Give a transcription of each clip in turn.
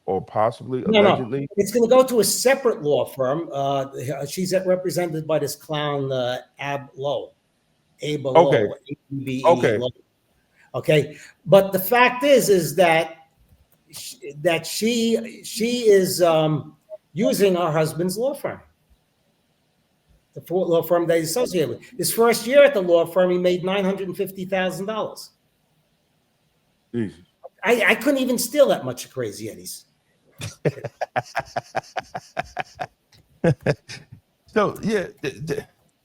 or possibly No, allegedly? it's going to go to a separate law firm. She's represented by this clown Abe Lowe, Okay. ABE Okay. Lowe. Okay, but the fact is that she is using her husband's law firm, the law firm that he's associated with. His first year at the law firm, he made $950,000. Jesus. I couldn't even steal that much of Crazy Eddie's. So yeah,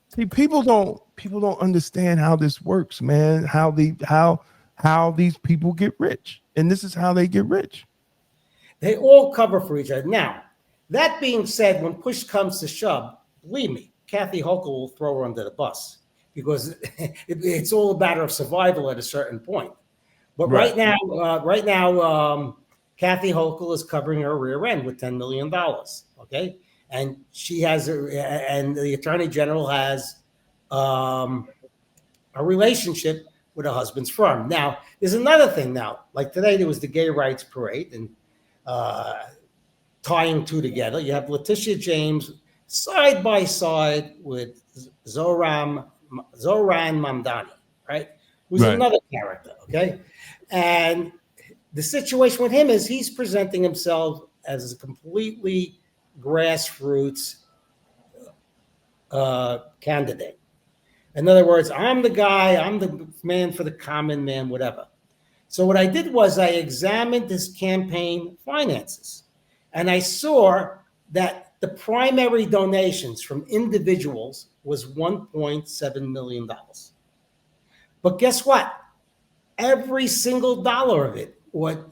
see, people don't understand how this works, man. How these people get rich, and this is how they get rich. They all cover for each other. Now, that being said, when push comes to shove, believe me, Kathy Hochul will throw her under the bus because it's all a matter of survival at a certain point. But right now, Kathy Hochul is covering her rear end with $10 million. Okay, and she has, and the Attorney General has a relationship with her husband's firm. Now, there's another thing. Now, like today, there was the gay rights parade, and tying two together, you have Letitia James side by side with Zohran Mamdani, right? Who's another character, okay? And the situation with him is he's presenting himself as a completely grassroots candidate. In other words, I'm the guy, I'm the man for the common man, whatever. So what I did was I examined his campaign finances, and I saw that the primary donations from individuals was $1.7 million. But guess what? Every single dollar of it, or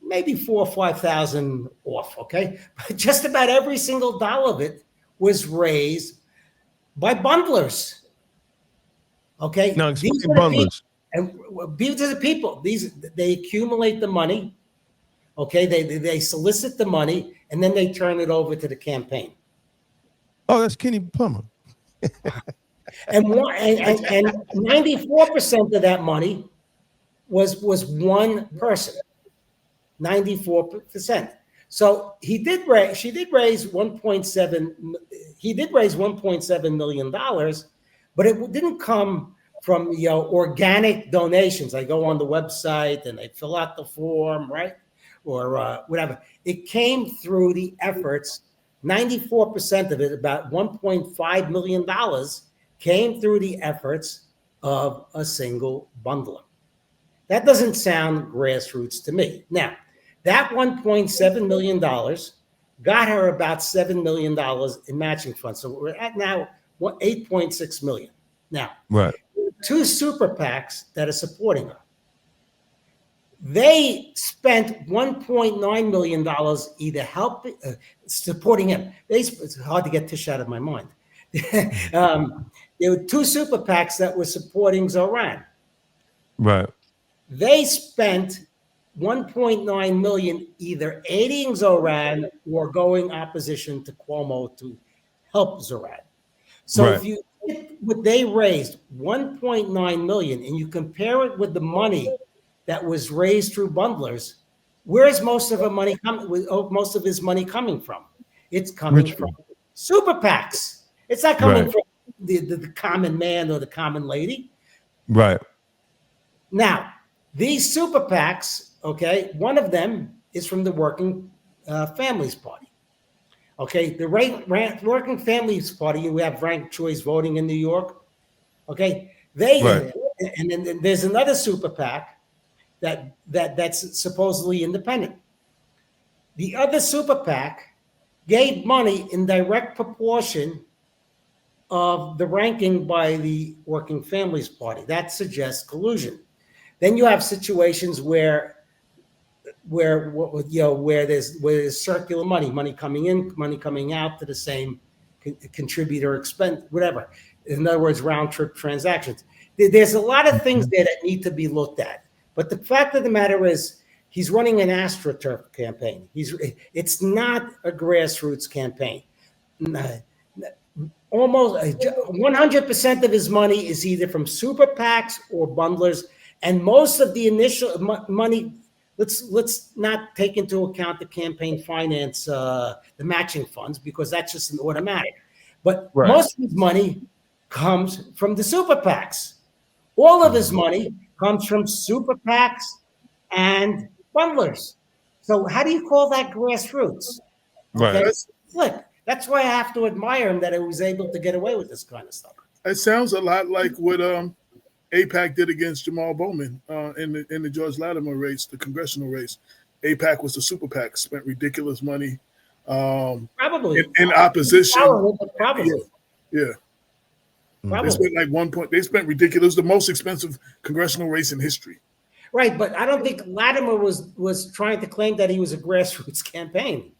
maybe 4,000 or 5,000 off, okay? But just about every single dollar of it was raised by bundlers. Okay? Now explain bundlers. And these are the people. They accumulate the money. Okay, they solicit the money and then they turn it over to the campaign. Oh, that's Kenny Plummer. and 94% of that money was one person. 94%. So she did raise 1.7 million dollars, but it didn't come from organic donations. I go on the website and I fill out the form, right? Or whatever. It came through the efforts. 94% of it, about $1.5 million, came through the efforts of a single bundler. That doesn't sound grassroots to me. Now, that $1.7 million got her about $7 million in matching funds. So we're at now $8.6 million. Now, two super PACs that are supporting her. They spent $1.9 million either supporting him. It's hard to get Tish out of my mind. There were two super PACs that were supporting Zohran. Right. They spent $1.9 million either aiding Zohran or going opposition to Cuomo to help Zohran. So if you get what they raised, $1.9 million, and you compare it with the money that was raised through bundlers, where's most of his money coming from? It's coming from super PACs. It's not coming from the common man or the common lady. Right. Now, these super PACs, okay, one of them is from the Working Families Party. Okay, the Working Families Party, we have ranked choice voting in New York. Okay, and then there's another super PAC that's supposedly independent. The other super PAC gave money in direct proportion of the ranking by the Working Families Party. That suggests collusion. Then you have situations where there's circular money coming in, money coming out to the same contributor expense, whatever. In other words, round trip transactions. There's a lot of things there that need to be looked at. But the fact of the matter is, he's running an AstroTurf campaign. It's not a grassroots campaign. Almost 100% of his money is either from super PACs or bundlers, and most of the initial money let's not take into account the campaign finance, the matching funds, because that's just an automatic. But Right. most of his money comes from the super PACs. All of his money comes from super PACs and bundlers. So how do you call that grassroots? Okay, Right. slick. That's why I have to admire him that he was able to get away with this kind of stuff. It sounds a lot like what AIPAC did against Jamal Bowman in the George Latimer race, the congressional race. AIPAC was the super PAC, spent ridiculous money Probably in opposition. Probably. Yeah. Probably. They spent like 1 point. They spent ridiculous. It was the most expensive congressional race in history. Right, but I don't think Latimer was trying to claim that he was a grassroots campaign,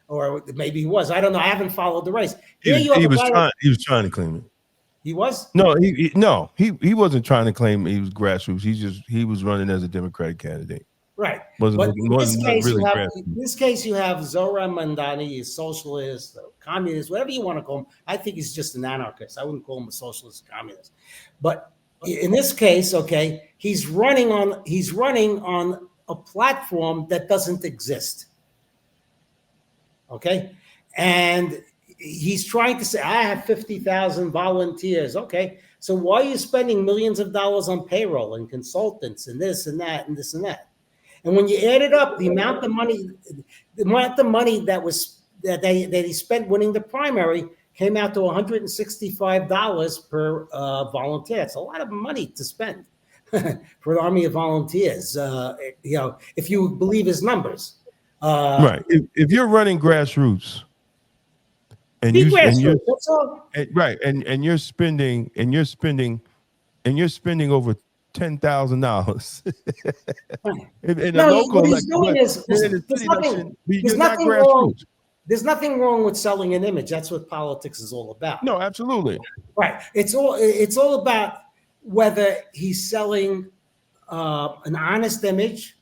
or maybe he was. I don't know. I haven't followed the race. He was trying to claim it. He was? No, he wasn't trying to claim he was grassroots. He was running as a Democratic candidate. Right. But in this case, you have Zohran Mamdani, he's socialist, communist, whatever you want to call him. I think he's just an anarchist. I wouldn't call him a socialist or communist. But in this case, okay, he's running on a platform that doesn't exist. Okay? And he's trying to say, I have 50,000 volunteers. Okay. So why are you spending millions of dollars on payroll and consultants and this and that and this and that? And when you add it up, the amount of money that he spent winning the primary came out to $165 per volunteer. It's a lot of money to spend for an army of volunteers. If you believe his numbers. Right. If you're running grassroots, and you're spending over $10,000 in a local election. There's nothing wrong with selling an image. That's what politics is all about. No, absolutely. Right. It's all about whether he's selling an honest image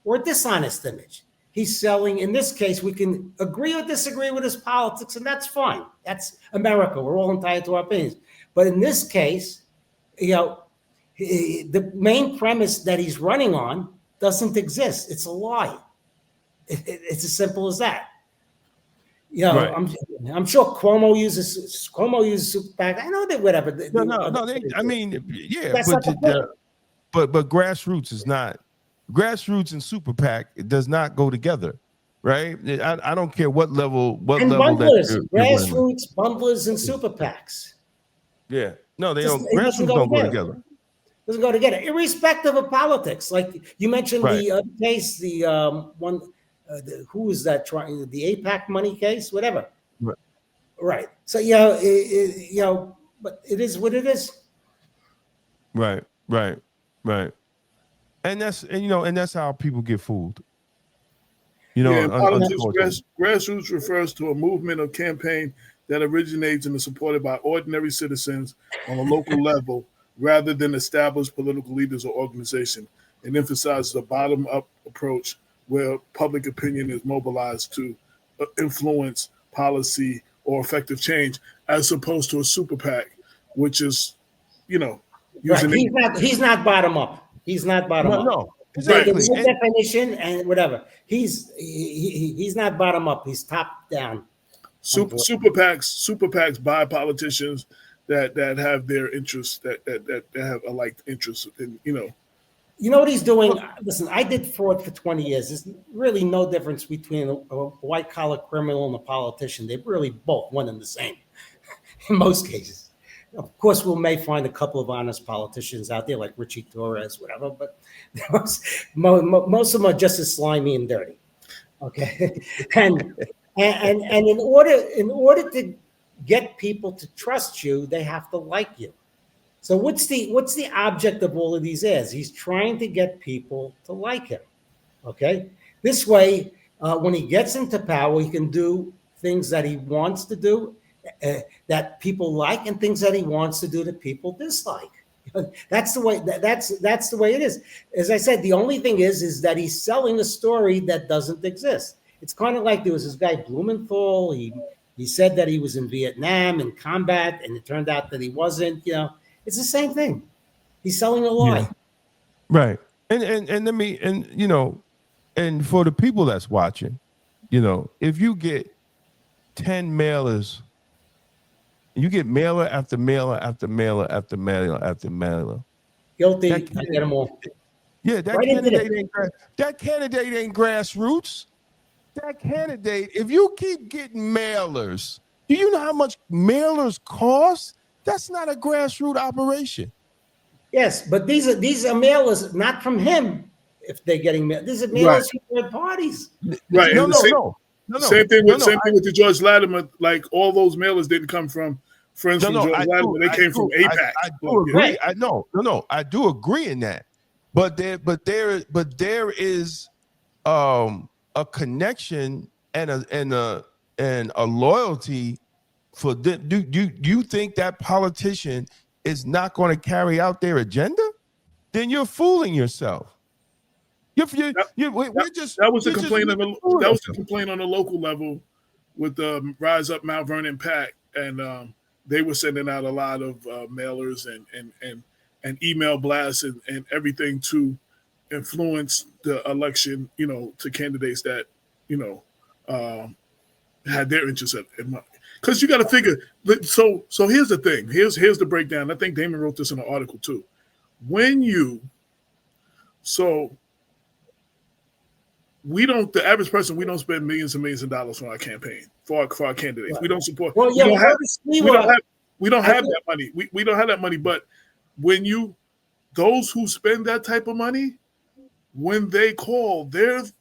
or a dishonest image. He's selling, in this case, we can agree or disagree with his politics, and that's fine. That's America. We're all entitled to our opinions. But in this case, the main premise that he's running on doesn't exist. It's a lie. It's as simple as that. Right. I'm sure Cuomo uses super PAC. I know that whatever. But grassroots is not. Grassroots and super PAC, it does not go together, right? I don't care what level. Bundlers, grassroots, bundlers, and super PACs. Yeah, no, they don't. Grassroots don't go together. Doesn't go together, irrespective of politics. Like you mentioned, the other case, the one, who was that trying the AIPAC money case, whatever. Right. So but it is what it is. Right. And that's how people get fooled. Grassroots refers to a movement or campaign that originates and is supported by ordinary citizens on a local level rather than established political leaders or organization. It emphasizes a bottom-up approach where public opinion is mobilized to influence policy or effective change, as opposed to a super PAC, which is, using he's not bottom up. He's not bottom up. No, exactly. There's a definition and whatever. He's not bottom up. He's top down. Super PACs buy politicians that have their interests, that have a like interest in, You know what he's doing? Listen, I did fraud for 20 years. There's really no difference between a white collar criminal and a politician. They're really both one and the same in most cases. Of course, we may find a couple of honest politicians out there like Richie Torres, whatever, but most of them are just as slimy and dirty. Okay, and in order to get people to trust you, they have to like you. So what's the object of all of these ads? He's trying to get people to like him. Okay, this way, when he gets into power, he can do things that he wants to do. That people like, and things that he wants to do that people dislike. That's the way. That's the way it is. As I said, the only thing is that he's selling a story that doesn't exist. It's kind of like there was this guy Blumenthal. He said that he was in Vietnam in combat, and it turned out that he wasn't. It's the same thing. He's selling a lie. Yeah. And let me, and and for the people that's watching, if you get 10 mailers, you get mailer after mailer after mailer after mailer after mailer. Guilty. I get them all. Yeah, that Right into candidate ain't grassroots. That candidate, if you keep getting mailers, do you know how much mailers cost? That's not a grassroots operation. Yes, but these are mailers not from him. If they're getting mail, these are mailers from third parties. Right. No, and no. Same thing with the George Latimer. Like all those mailers didn't come from friends from George Latimer. They came from APAC. I do agree. I do agree in that. But there is a connection and a loyalty for them. Do you think that politician is not going to carry out their agenda? Then you're fooling yourself. That was the complaint on the local level with the Rise Up Mount Vernon PAC, and they were sending out a lot of mailers and email blasts and everything to influence the election, to candidates that had their interests in mind. Because you got to figure. So here's the thing. Here's the breakdown. I think Damon wrote this in an article too. The average person, we don't spend millions and millions of dollars on our campaign for our candidates. Right. We don't support. Well, yeah, we don't have that money. We don't have that money. But when those who spend that type of money, when they call, those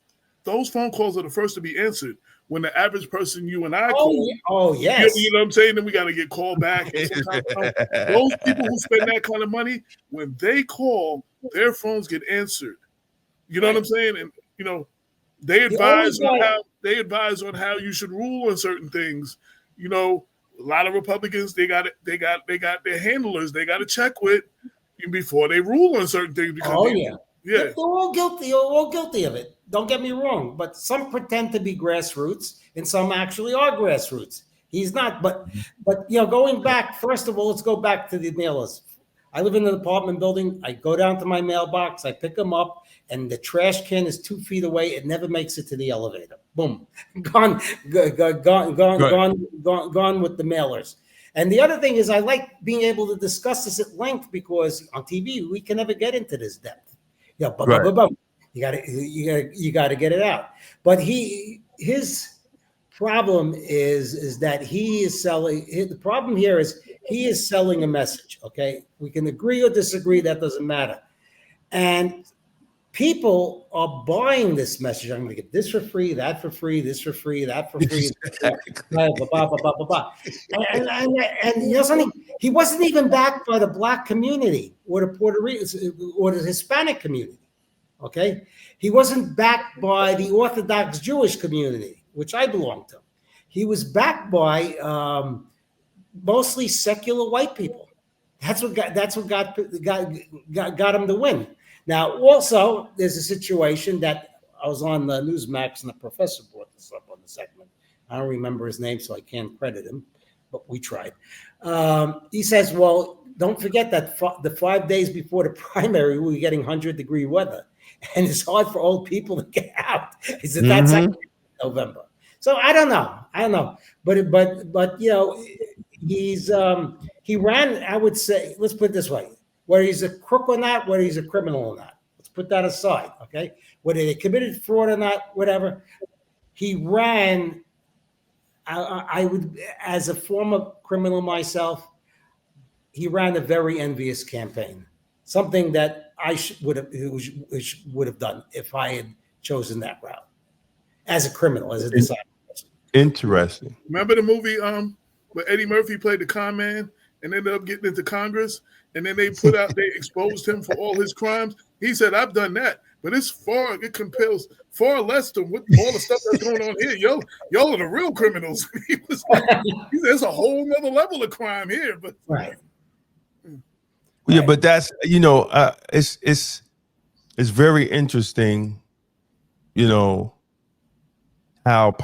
phone calls are the first to be answered. When the average person, you and I call, yes, you know what I'm saying? Then we got to get called back. Those people who spend that kind of money, when they call, their phones get answered. You know what I'm saying? And they advise on how you should rule on certain things. A lot of Republicans, they got their handlers they got to check with before they rule on certain things. Because they're all guilty. They're all guilty of it. Don't get me wrong, but some pretend to be grassroots, and some actually are grassroots. He's not. But going back, first of all, let's go back to the mailers. I live in an apartment building. I go down to my mailbox. I pick them up, and the trash can is 2 feet away. It never makes it to the elevator. Boom, gone with the mailers. And the other thing is, I like being able to discuss this at length because on TV we can never get into this depth. You got to get it out. But his problem is that he is selling. The problem here is he is selling a message. Okay, we can agree or disagree. That doesn't matter. And people are buying this message. I'm going to get this for free, that for free, this for free, that for free. And you know something? He wasn't even backed by the Black community or the Puerto Rican or the Hispanic community. Okay, he wasn't backed by the Orthodox Jewish community, which I belong to. He was backed by mostly secular white people. That's what got him to win. Now, also, there's a situation that I was on the Newsmax, and the professor brought this up on the segment. I don't remember his name, so I can't credit him, but we tried. He says, well, don't forget that the 5 days before the primary, we were getting 100-degree weather. And it's hard for old people to get out. He said, that's November. So I don't know. But he ran, I would say, let's put it this way. Whether he's a crook or not, whether he's a criminal or not. Let's put that aside, okay? Whether they committed fraud or not, whatever. He ran, I would, as a former criminal myself, he ran a very envious campaign. Something that I would have done if I had chosen that route as a criminal, as a decided person. Interesting. Remember the movie where Eddie Murphy played the con man and ended up getting into Congress, and then they exposed him for all his crimes? He said, I've done that, but it compels far less than what all the stuff that's going on here. Y'all are the real criminals. He said, there's a whole nother level of crime here. But right. Yeah, but that's it's very interesting, how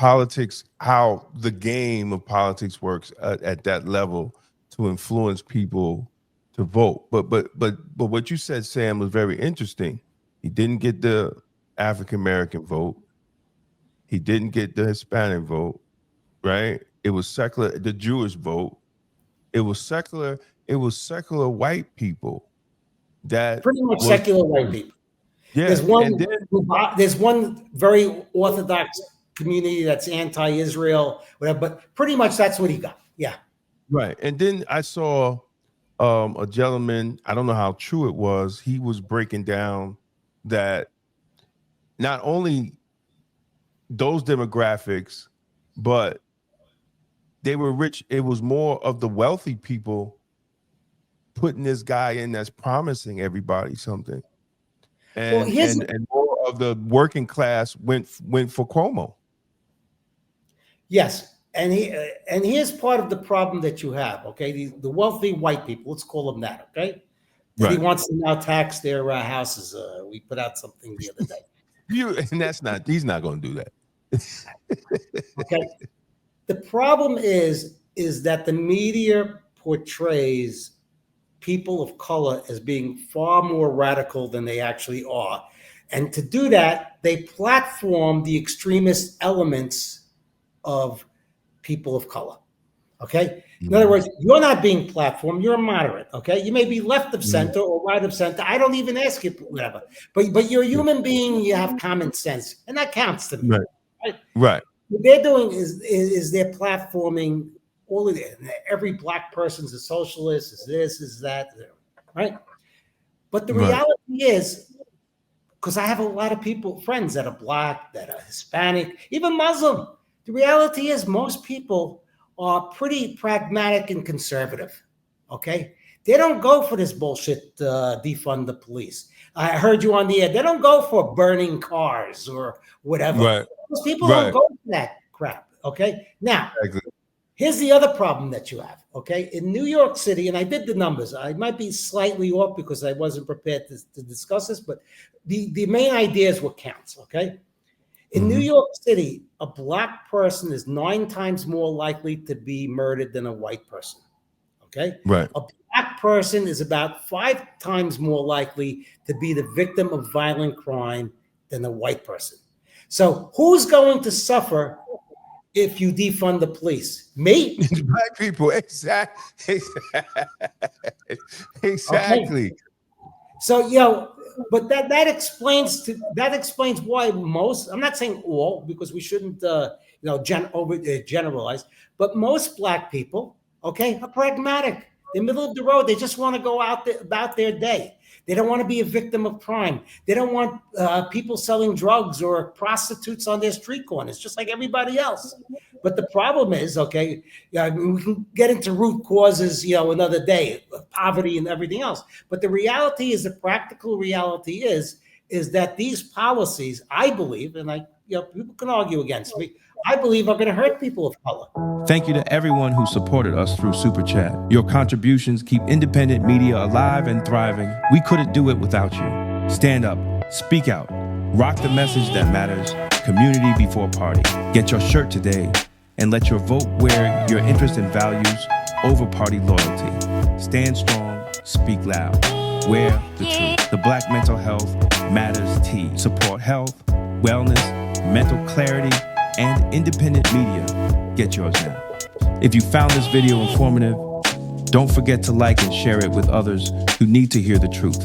the game of politics works at that level to influence people to vote. But what you said, Sam, was very interesting. He didn't get the African American vote. He didn't get the Hispanic vote, right? It was secular, the Jewish vote. It was secular white people that Pretty much was, secular white people. yeah. There's one very orthodox community that's anti-Israel, whatever, but pretty much that's what he got. Yeah. Right. And then I saw a gentleman, I don't know how true it was, he was breaking down that not only those demographics, but they were rich. It was more of the wealthy people putting this guy in that's promising everybody something. And more of the working class went for Cuomo. Yes. And here's part of the problem that you have, okay? The wealthy white people, let's call them that, okay? Right. He wants to now tax their houses. We put out something the other day. He's not going to do that. Okay. The problem is that the media portrays people of color as being far more radical than they actually are. And to do that, they platform the extremist elements of people of color. Okay. In other words, you're not being platformed. You're a moderate. Okay. You may be left of center or right of center. I don't even ask you whatever, but you're a human being. You have common sense, and that counts to me. Right. What they're doing is they're platforming all of it. Every black person's a socialist, is this, is that, right? But the reality is, because I have a lot of friends that are black, that are Hispanic, even Muslim. The reality is most people are pretty pragmatic and conservative, okay? They don't go for this bullshit, defund the police. I heard you on the air. They don't go for burning cars or whatever. Right. Most people don't go for that crap, okay? Now, here's the other problem that you have, okay? In New York City, and I did the numbers. I might be slightly off because I wasn't prepared to discuss this, but the main idea is what counts, okay? In New York City, a black person is 9 times more likely to be murdered than a white person, okay? Right. A black person is about 5 times more likely to be the victim of violent crime than a white person. So who's going to suffer if you defund the police? Me? Black people. Exactly. Okay. So, but that explains why most, I'm not saying all, because we shouldn't, generalize, but most black people, okay, are pragmatic. They're middle of the road. They just want to go out there about their day. They don't want to be a victim of crime. They don't want people selling drugs or prostitutes on their street corners, just like everybody else. But the problem is, okay, we can get into root causes, another day, poverty and everything else. But the reality is, the practical reality is that these policies, I believe, and people can argue against me, I believe are going to hurt people of color. Thank you to everyone who supported us through Super Chat. Your contributions keep independent media alive and thriving. We couldn't do it without you. Stand up, speak out, rock the message that matters, community before party. Get your shirt today and let your vote wear your interest and values over party loyalty. Stand strong, speak loud, wear the truth. The Black Mental Health Matters Tee. Support health, wellness, mental clarity, and independent media. Get yours now. If you found this video informative, don't forget to like and share it with others who need to hear the truth.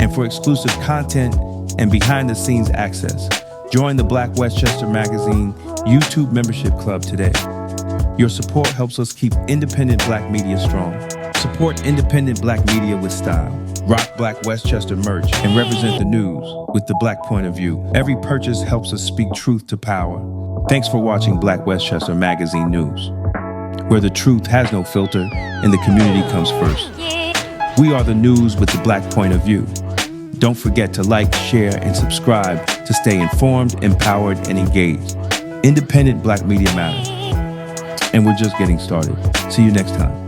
And for exclusive content and behind-the-scenes access, join the Black Westchester Magazine YouTube membership club today. Your support helps us keep independent black media strong. Support independent black media with style. Rock Black Westchester merch and represent the news with the Black point of view. Every purchase helps us speak truth to power. Thanks for watching Black Westchester Magazine News, where the truth has no filter and the community comes first. We are the news with the Black point of view. Don't forget to like, share, and subscribe to stay informed, empowered, and engaged. Independent black media matters. And we're just getting started. See you next time.